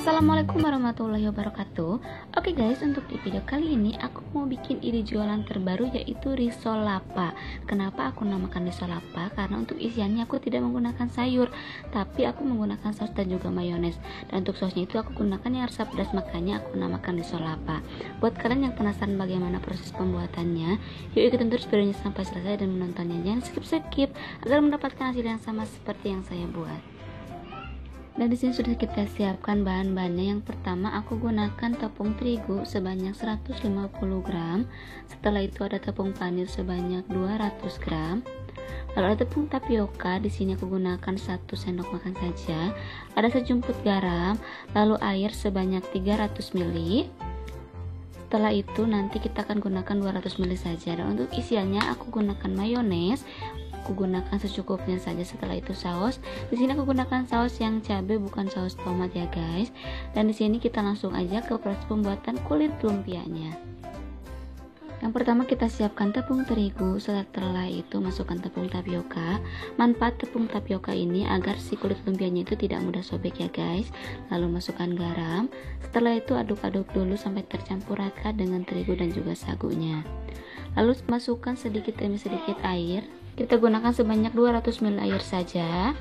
Assalamualaikum warahmatullahi wabarakatuh. Oke guys, untuk di video kali ini aku mau bikin ide jualan terbaru, yaitu risol lapa. Kenapa aku namakan risol lapa? Karena untuk isiannya aku tidak menggunakan sayur, tapi aku menggunakan saus dan juga mayones. Dan untuk sausnya itu aku gunakan yang rasa pedas, makanya aku namakan risol lapa. Buat kalian yang penasaran bagaimana proses pembuatannya, yuk ikutin terus videonya sampai selesai dan menontonnya. Jangan skip agar mendapatkan hasil yang sama seperti yang saya buat. Dan di sini sudah kita siapkan bahan-bahannya. Yang pertama aku gunakan tepung terigu sebanyak 150 gram. Setelah itu ada tepung panir sebanyak 200 gram. Lalu ada tepung tapioka, di sini aku gunakan 1 sendok makan saja. Ada sejumput garam, lalu air sebanyak 300 ml. Setelah itu nanti kita akan gunakan 200 ml saja. Dan untuk isiannya aku gunakan mayones. Aku gunakan secukupnya saja. Setelah itu saus. Di sini aku gunakan saus yang cabai, bukan saus tomat ya guys. Dan di sini kita langsung aja ke proses pembuatan kulit lumpianya. Yang pertama kita siapkan tepung terigu. Setelah itu masukkan tepung tapioka. Manfaat tepung tapioka ini agar si kulit lumpianya itu tidak mudah sobek ya guys. Lalu masukkan garam. Setelah itu aduk-aduk dulu sampai tercampur rata dengan terigu dan juga sagunya. Lalu masukkan sedikit demi sedikit air. Kita gunakan sebanyak 200 ml air saja.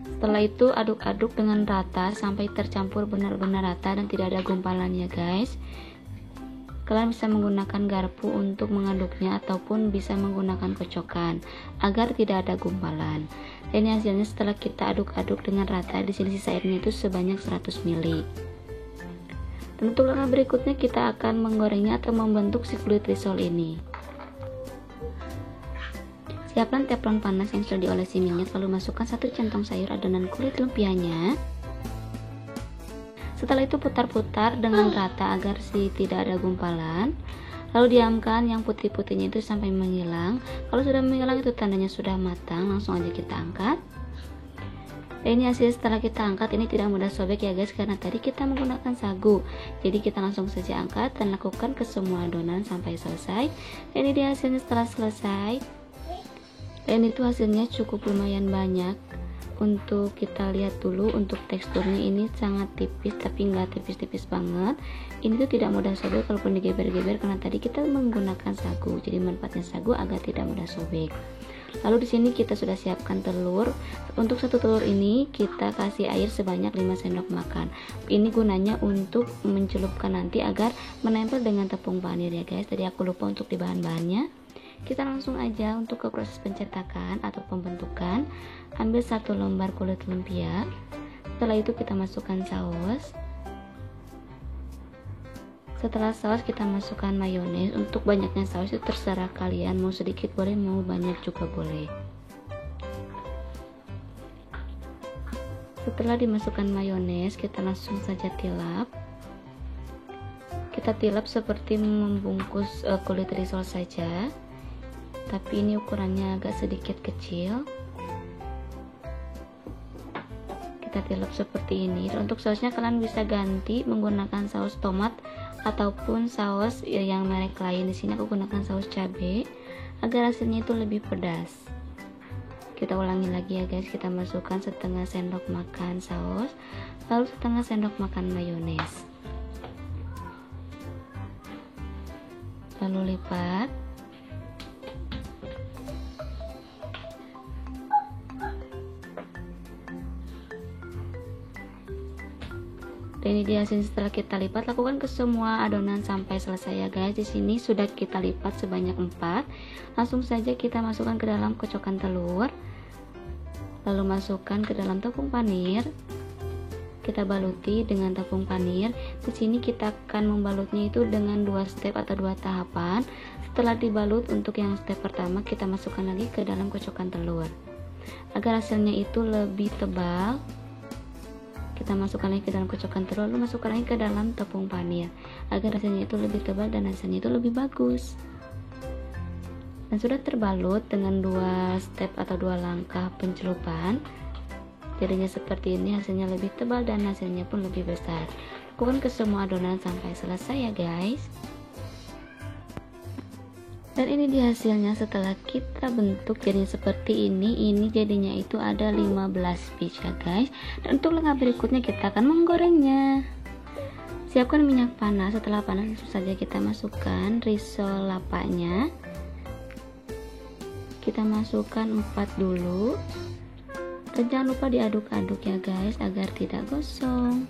Setelah itu aduk-aduk dengan rata sampai tercampur benar-benar rata dan tidak ada gumpalan ya guys. Kalian bisa menggunakan garpu untuk mengaduknya ataupun bisa menggunakan kocokan agar tidak ada gumpalan. Dan ini hasilnya setelah kita aduk-aduk dengan rata. Di sini sisa airnya itu sebanyak 100 ml. Dan untuk langkah berikutnya kita akan menggorengnya atau membentuk si kulit risol ini. Siapkan teflon panas yang sudah diolesi minyak, lalu masukkan 1 centong sayur adonan kulit lumpianya. Setelah itu putar-putar dengan rata agar tidak ada gumpalan. Lalu diamkan yang putih-putihnya itu sampai menghilang. Kalau sudah menghilang itu tandanya sudah matang, langsung aja kita angkat. Dan ini hasil setelah kita angkat. Ini tidak mudah sobek ya guys, karena tadi kita menggunakan sagu. Jadi kita langsung saja angkat dan lakukan ke semua adonan sampai selesai. Dan ini dia hasilnya setelah selesai. Dan itu hasilnya cukup lumayan banyak. Untuk kita lihat dulu, untuk teksturnya ini sangat tipis, tapi nggak tipis-tipis banget. Ini tuh tidak mudah sobek kalaupun digeber-geber, karena tadi kita menggunakan sagu. Jadi manfaatnya sagu agar tidak mudah sobek. Lalu di sini kita sudah siapkan telur. Untuk 1 telur ini kita kasih air sebanyak 5 sendok makan. Ini gunanya untuk mencelupkan nanti agar menempel dengan tepung panir ya guys. Tadi aku lupa untuk di bahan-bahannya. Kita langsung aja untuk ke proses pencetakan atau pembentukan. Ambil 1 lembar kulit lumpia. Setelah itu kita masukkan saus. Setelah saus kita masukkan mayones. Untuk banyaknya saus itu terserah kalian, mau sedikit boleh, mau banyak juga boleh. Setelah dimasukkan mayones, kita langsung saja tilap. Kita tilap seperti membungkus kulit risol saja. Tapi ini ukurannya agak sedikit kecil. Kita tilap seperti ini. Dan untuk sausnya kalian bisa ganti menggunakan saus tomat ataupun saus yang merek lain. Di sini aku gunakan saus cabai agar hasilnya itu lebih pedas. Kita ulangi lagi ya guys. Kita masukkan setengah sendok makan saus, lalu setengah sendok makan mayones. Lalu lipat. Dan ini dia hasil setelah kita lipat. Lakukan ke semua adonan sampai selesai ya guys. Di sini sudah kita lipat sebanyak 4. Langsung saja kita masukkan ke dalam kocokan telur. Lalu masukkan ke dalam tepung panir. Kita baluti dengan tepung panir. Di sini kita akan membalutnya itu dengan 2 step atau 2 tahapan. Setelah dibalut, untuk yang step pertama kita masukkan lagi ke dalam kocokan telur. Agar hasilnya itu lebih tebal, kita masukkan lagi ke dalam kocokan telur, lalu masukkan lagi ke dalam tepung panir agar hasilnya itu lebih tebal dan hasilnya itu lebih bagus. Dan sudah terbalut dengan 2 step atau 2 langkah pencelupan, jadinya seperti ini, hasilnya lebih tebal dan hasilnya pun lebih besar. Lakukan ke semua adonan sampai selesai ya guys. Dan ini dia hasilnya setelah kita bentuk jadinya seperti ini jadinya itu ada 15 piece ya guys. Dan untuk langkah berikutnya kita akan menggorengnya. Siapkan minyak panas, setelah panas langsung saja kita masukkan risol lapanya. Kita masukkan 4 dulu. Dan jangan lupa diaduk-aduk ya guys agar tidak gosong.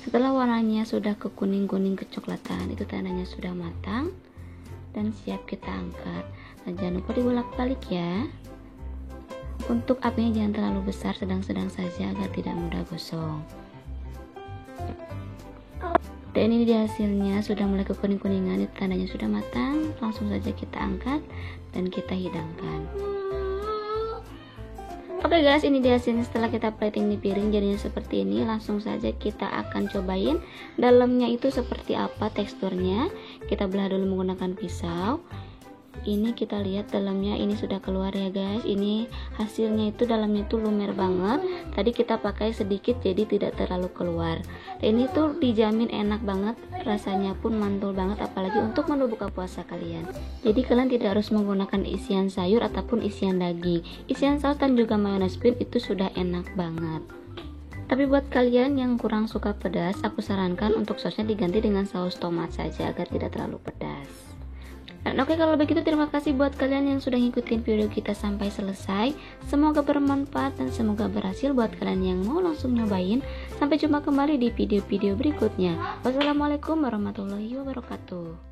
Setelah warnanya sudah ke kuning-kuning kecoklatan, itu tandanya sudah matang dan siap kita angkat. Dan jangan lupa dibolak-balik ya. Untuk apinya jangan terlalu besar, sedang-sedang saja agar tidak mudah gosong. Dan ini dia hasilnya, sudah mulai ke kuning-kuningan, itu tandanya sudah matang. Langsung saja kita angkat dan kita hidangkan. Oke guys, ini dia hasilnya setelah kita plating di piring jadinya seperti ini. Langsung saja kita akan cobain dalamnya itu seperti apa teksturnya. Kita belah dulu menggunakan pisau. Ini kita lihat dalamnya ini sudah keluar ya guys. Ini hasilnya itu dalamnya itu lumer banget. Tadi kita pakai sedikit jadi tidak terlalu keluar. Dan ini tuh dijamin enak banget, rasanya pun mantul banget apalagi untuk menu buka puasa kalian. Jadi kalian tidak harus menggunakan isian sayur ataupun isian daging. Isian saus dan juga mayones pun itu sudah enak banget. Tapi buat kalian yang kurang suka pedas, aku sarankan untuk sausnya diganti dengan saus tomat saja agar tidak terlalu pedas. Dan oke, kalau begitu terima kasih buat kalian yang sudah ngikutin video kita sampai selesai. Semoga bermanfaat dan semoga berhasil buat kalian yang mau langsung nyobain. Sampai jumpa kembali di video-video berikutnya. Wassalamualaikum warahmatullahi wabarakatuh.